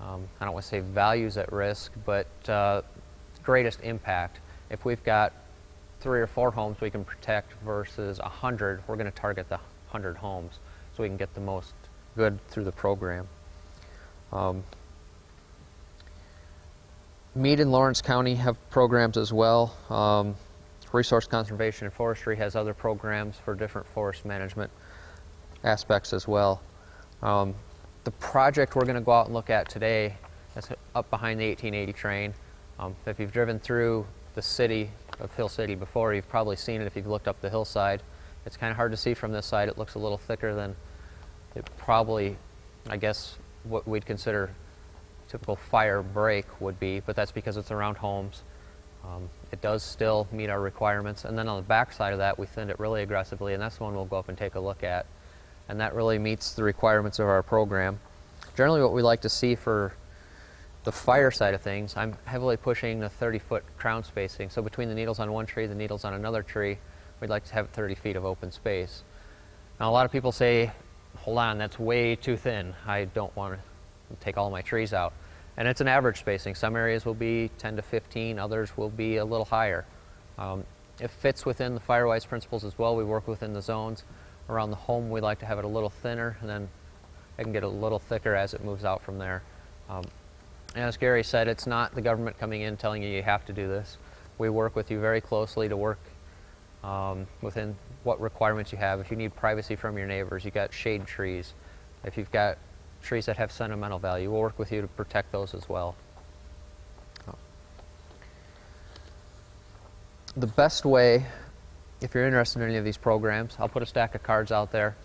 I don't want to say values at risk, but greatest impact. If we've got 3 or 4 homes we can protect versus 100, we're going to target the 100 homes so we can get the most good through the program. Meade and Lawrence County have programs as well. Resource Conservation and Forestry has other programs for different forest management aspects as well. The project we're going to go out and look at today is up behind the 1880 train. If you've driven through the city of Hill City before, you've probably seen it if you've looked up the hillside. It's kind of hard to see from this side. It looks a little thicker than it probably, I guess, what we'd consider typical fire break would be, but that's because it's around homes. It does still meet our requirements, and then on the back side of that we thinned it really aggressively, and that's the one we'll go up and take a look at, and that really meets the requirements of our program. Generally what we like to see for the fire side of things, I'm heavily pushing the 30-foot crown spacing, so between the needles on one tree, the needles on another tree, we'd like to have 30 feet of open space. Now a lot of people say, hold on, that's way too thin. I don't want to take all my trees out. And it's an average spacing. Some areas will be 10 to 15, others will be a little higher. It fits within the Firewise principles as well. We work within the zones. Around the home we like to have it a little thinner, and then it can get a little thicker as it moves out from there. And as Gary said, it's not the government coming in telling you you have to do this. We work with you very closely to work within what requirements you have. If you need privacy from your neighbors, you got shade trees. If you've got trees that have sentimental value, we'll work with you to protect those as well. The best way, if you're interested in any of these programs, I'll put a stack of cards out there.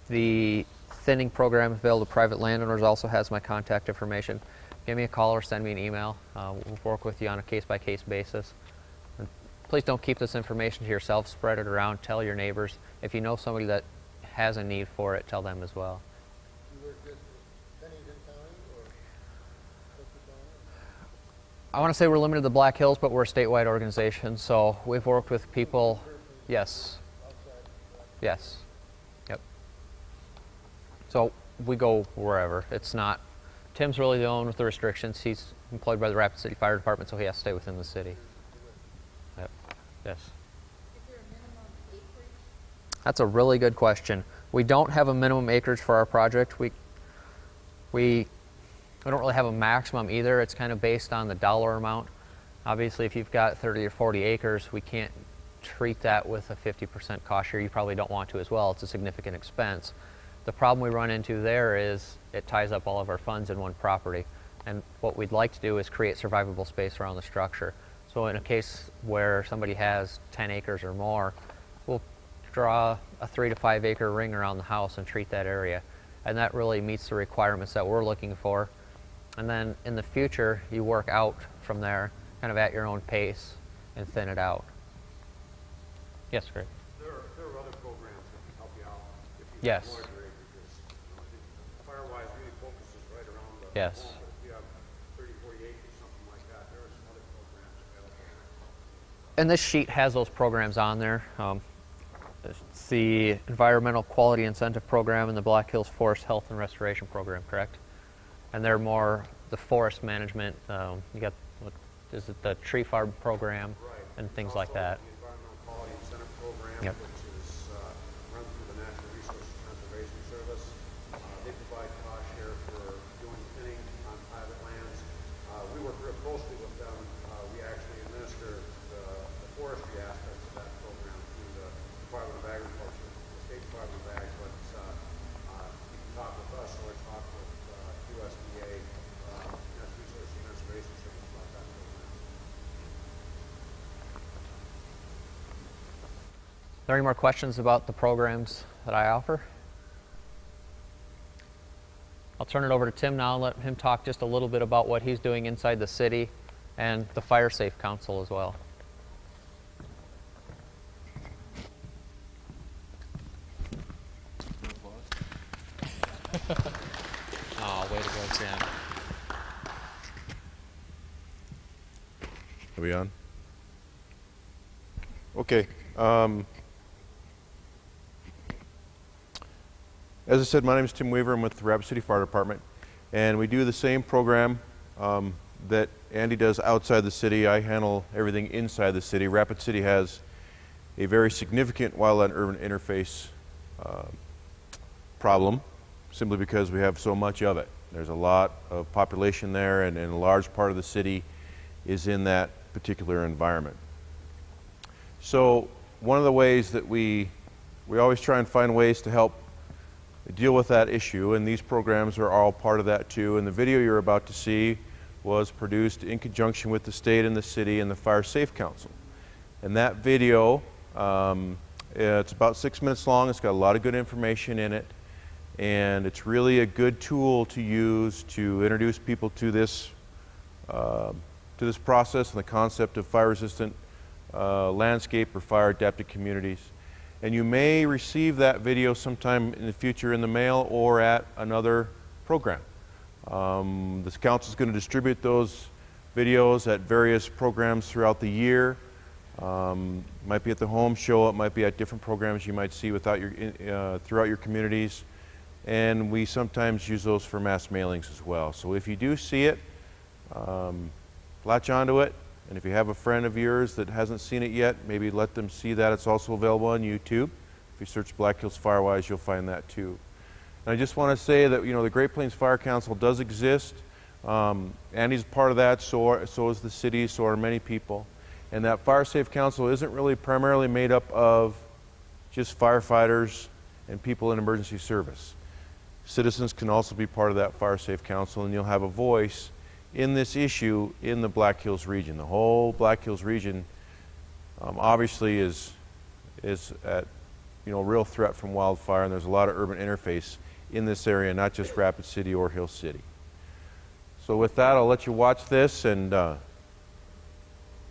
The thinning program available to private landowners also has my contact information. Give me a call or send me an email. We'll work with you on a case-by-case basis. And please don't keep this information to yourself. Spread it around. Tell your neighbors. If you know somebody that has a need for it, tell them as well. You work just with Pennington County or Custer County? I want to say we're limited to the Black Hills, but we're a statewide organization, so we've worked with people. Yes. Yes. Yep. So we go wherever. It's not. Tim's really the one with the restrictions. He's employed by the Rapid City Fire Department, so he has to stay within the city. Yep. Yes. Is there a minimum acreage? That's a really good question. We don't have a minimum acreage for our project. We don't really have a maximum either. It's kind of based on the dollar amount. Obviously, if you've got 30 or 40 acres, we can't treat that with a 50% cost share. You probably don't want to as well. It's a significant expense. The problem we run into there is it ties up all of our funds in one property. And what we'd like to do is create survivable space around the structure. So in a case where somebody has 10 acres or more, we'll draw a 3 to 5 acre ring around the house and treat that area. And that really meets the requirements that we're looking for. And then in the future, you work out from there, kind of at your own pace, and thin it out. Yes, Greg? There are other programs that can help you out if you Yes. have larger acreages. I think Firewise really focuses right around the Yes. home, but if you have 30, 40 acres, something like that, there are some other programs available. And this sheet has those programs on there. It's the Environmental Quality Incentive Program and the Black Hills Forest Health and Restoration Program, correct? And they're more the forest management. You got, is it the tree farm program and things like that? The Environmental Quality Incentive Program, Yep. which is run through the Natural Resources Conservation Service. They provide cost share for doing thinning on private lands. We work real closely with them. We actually administer the forestry aspects of that program through the Department of Agriculture, the State Department of Ag, but you can talk with us or talk with USDA, Natural Resources Conservation Service about that program. Are there any more questions about the programs that I offer? I'll turn it over to Tim now and let him talk just a little bit about what he's doing inside the city and the Fire Safe Council as well. Oh, way to go, Tim. Are we on? Okay. As I said, my name is Tim Weaver. I'm with the Rapid City Fire Department, and we do the same program that Andy does outside the city. I handle everything inside the city. Rapid City has a very significant wildland-urban interface problem, simply because we have so much of it. There's a lot of population there, and a large part of the city is in that particular environment. So one of the ways that we always try and find ways to help deal with that issue, and these programs are all part of that too. And the video you're about to see was produced in conjunction with the state and the city and the Fire Safe Council. And that video, it's about 6 minutes long. It's got a lot of good information in it, and it's really a good tool to use to introduce people to this process and the concept of fire-resistant landscape or fire-adapted communities. And you may receive that video sometime in the future in the mail or at another program. This council is going to distribute those videos at various programs throughout the year. Might be at the home show, it might be at different programs you might see throughout your communities. And we sometimes use those for mass mailings as well. So if you do see it, latch onto it. And if you have a friend of yours that hasn't seen it yet, maybe let them see that. It's also available on YouTube. If you search Black Hills Firewise, you'll find that too. And I just want to say that, you know, the Great Plains Fire Council does exist. Andy's part of that, so is the city, so are many people. And that Fire Safe Council isn't really primarily made up of just firefighters and people in emergency service. Citizens can also be part of that Fire Safe Council, and you'll have a voice in this issue in the Black Hills region. The whole Black Hills region obviously is at real threat from wildfire, and there's a lot of urban interface in this area, not just Rapid City or Hill City. So with that, I'll let you watch this and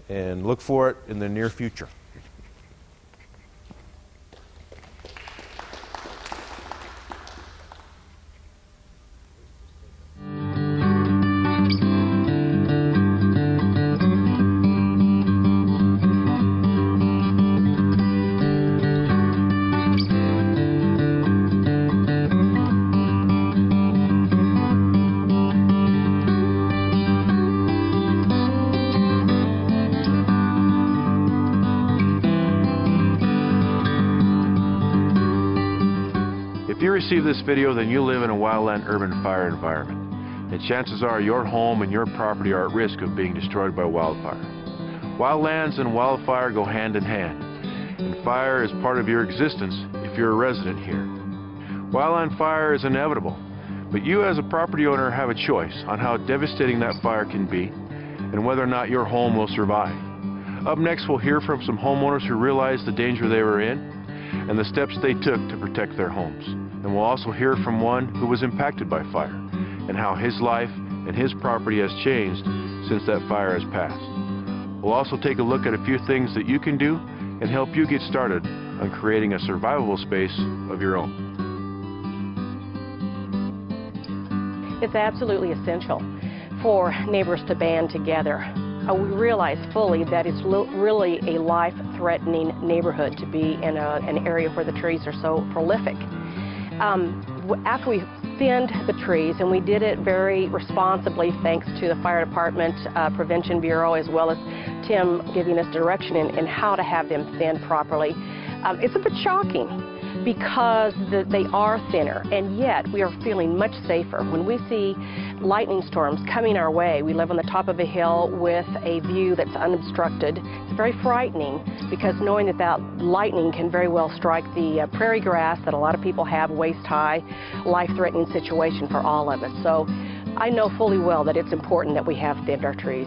look for it in the near future. If you receive this video, then you live in a wildland urban fire environment, and chances are your home and your property are at risk of being destroyed by wildfire. Wildlands and wildfire go hand in hand, and fire is part of your existence if you're a resident here. Wildland fire is inevitable, but you as a property owner have a choice on how devastating that fire can be and whether or not your home will survive. Up next, we'll hear from some homeowners who realized the danger they were in and the steps they took to protect their homes. And we'll also hear from one who was impacted by fire and how his life and his property has changed since that fire has passed. We'll also take a look at a few things that you can do and help you get started on creating a survivable space of your own. It's absolutely essential for neighbors to band together. We realize fully that it's really a life-threatening neighborhood to be in an area where the trees are so prolific. After we thinned the trees, and we did it very responsibly thanks to the Fire Department Prevention Bureau, as well as Tim giving us direction in how to have them thinned properly. It's a bit shocking because they are thinner, and yet we are feeling much safer. When we see lightning storms coming our way, we live on the top of a hill with a view that's unobstructed. It's very frightening because knowing that lightning can very well strike the prairie grass that a lot of people have waist high, life-threatening situation for all of us. So I know fully well that it's important that we have thinned our trees.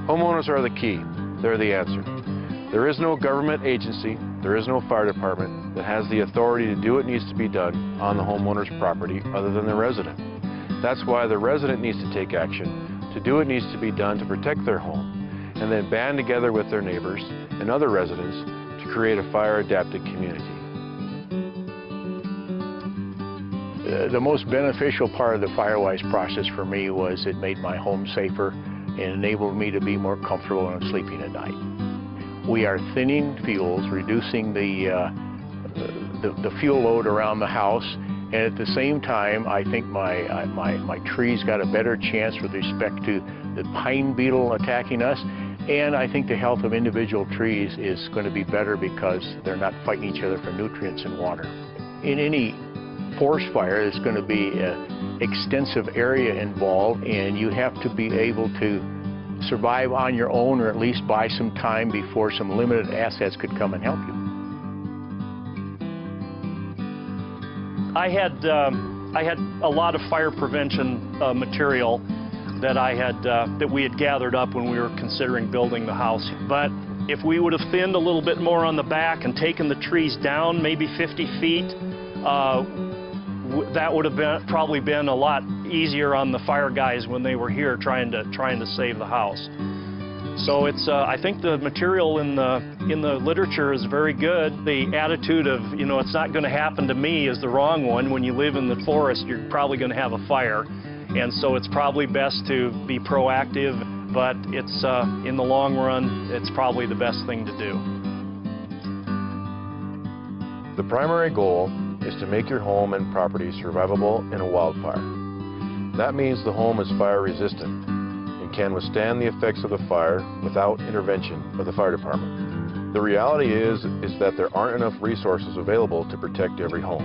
Homeowners are the key. They're the answer. There is no government agency, there is no fire department that has the authority to do what needs to be done on the homeowner's property other than the resident. That's why the resident needs to take action to do what needs to be done to protect their home, and then band together with their neighbors and other residents to create a fire-adapted community. The most beneficial part of the Firewise process for me was it made my home safer and enabled me to be more comfortable in sleeping at night. We are thinning fuels, reducing the fuel load around the house, and at the same time, I think my trees got a better chance with respect to the pine beetle attacking us, and I think the health of individual trees is going to be better because they're not fighting each other for nutrients and water. In any forest fire, there's going to be an extensive area involved, and you have to be able to survive on your own, or at least buy some time before some limited assets could come and help you. I had a lot of fire prevention material that we had gathered up when we were considering building the house. But if we would have thinned a little bit more on the back and taken the trees down maybe 50 feet, that would have probably been a lot easier on the fire guys when they were here trying to save the house. So it's I think the material in the literature is very good. The attitude of, you know, it's not going to happen to me is the wrong one. When you live in the forest, you're probably going to have a fire, and so it's probably best to be proactive. But it's in the long run, it's probably the best thing to do. The primary goal is to make your home and property survivable in a wildfire. That means the home is fire resistant and can withstand the effects of the fire without intervention of the fire department. The reality is that there aren't enough resources available to protect every home,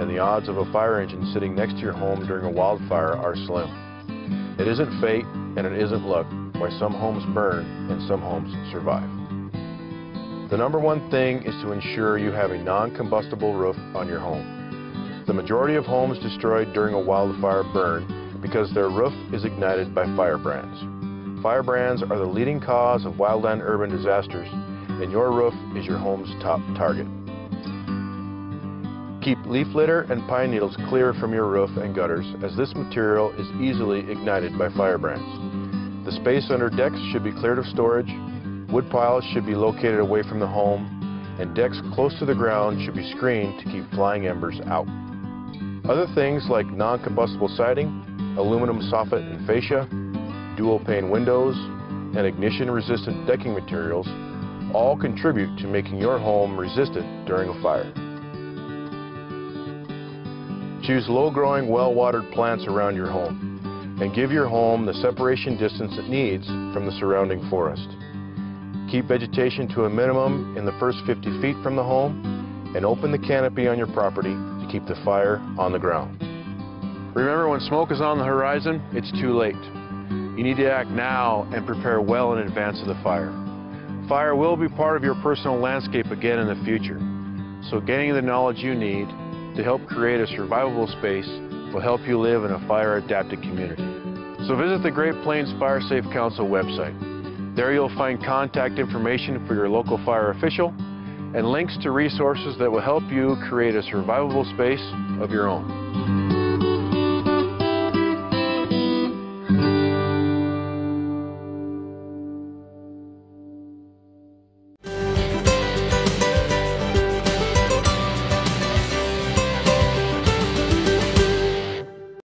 and the odds of a fire engine sitting next to your home during a wildfire are slim. It isn't fate and it isn't luck why some homes burn and some homes survive. The number one thing is to ensure you have a non-combustible roof on your home. The majority of homes destroyed during a wildfire burn because their roof is ignited by firebrands. Firebrands are the leading cause of wildland urban disasters, and your roof is your home's top target. Keep leaf litter and pine needles clear from your roof and gutters, as this material is easily ignited by firebrands. The space under decks should be cleared of storage. Wood piles should be located away from the home, and decks close to the ground should be screened to keep flying embers out. Other things like non-combustible siding, aluminum soffit and fascia, dual pane windows, and ignition-resistant decking materials all contribute to making your home resistant during a fire. Choose low-growing, well-watered plants around your home, and give your home the separation distance it needs from the surrounding forest. Keep vegetation to a minimum in the first 50 feet from the home, and open the canopy on your property to keep the fire on the ground. Remember, when smoke is on the horizon, it's too late. You need to act now and prepare well in advance of the fire. Fire will be part of your personal landscape again in the future, so gaining the knowledge you need to help create a survivable space will help you live in a fire-adapted community. So visit the Great Plains Fire Safe Council website. There you'll find contact information for your local fire official and links to resources that will help you create a survivable space of your own.